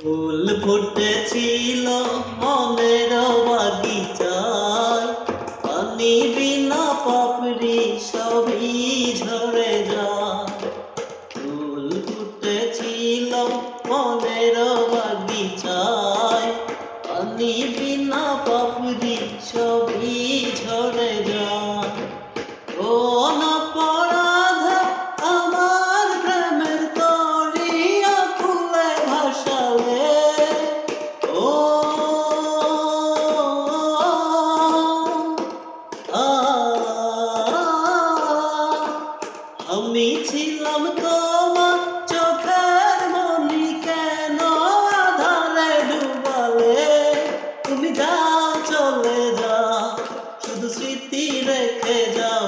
ফুল ফুটেছিল মনের বাগিচায়, পানি বিনা পাপড়ি সবই ঝরে যায়। ফুল ফুটেছিল মনের বাগিচায়, পানি বিনা পাপড়ি সবই ঝরে যায়। কোন অপরাধ আমার প্রেমের তরিয়া ফুলে ভাসালে, ও আ, আমি ছিলাম তোমার চোখের মনি, কেন আধারে ডুবালে? তুমি যাও চলে যাও, শুধু স্মৃতি রেখে যাও।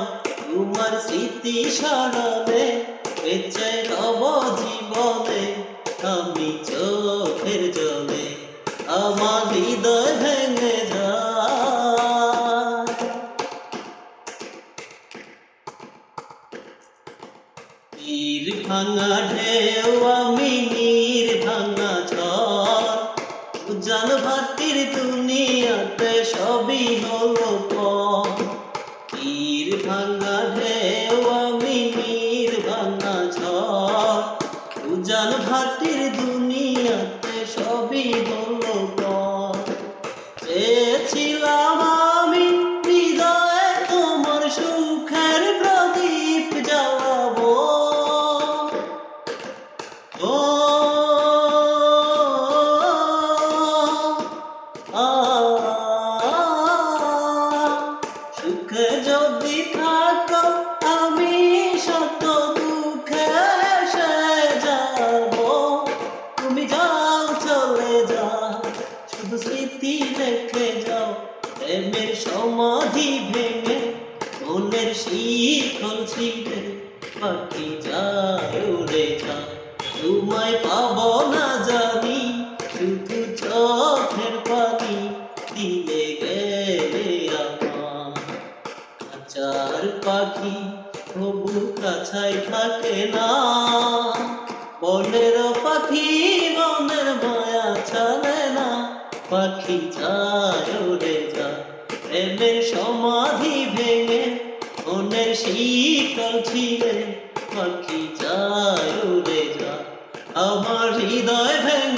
তোমার স্মৃতি স্মরণে বেঁচে রব জীবনে, আমি চোখের জলে আমার হৃদয় ভেঙে যায়। তীর ভাঙা ঢেউ আমি নীর ভাঙা ঝড়, উজান ভাটির দুনিয়াতে সবই হলো পর। তীর ভাঙা ঢেউ আমি নীর ভাঙা ঝড়, উজান ভাটির দুনিয়াতে সবই হলো পর। চেয়েছিলাম আমি হৃদয়ে তোমার সুখের প্রদীপ জ্বালাবো, ও আ, সুখে যদি থাকো আমি শত দুঃখে এসে যাব। তুমি যাও চলে যাও, শুধু স্মৃতি রেখে যাও। প্রেমের সমাধি ভেঙে মনের শিকল ছিঁড়ে পাখি যায় উড়ে যায়। তোমায় পাবো না জানি, শুধু চোখের পানি দিলে গেলে আমার। খাঁচার পাখি তবু কাছাই থাকে না, বনের পাখি বনের মায়া ছাড়ে না। পাখি যায় উড়ে যায়, প্রেমের সমাধি ভেঙে মনের শীতল ছিঁড়ে পাখি যায় উড়ে যায়। আমার হৃদয় ভেঙে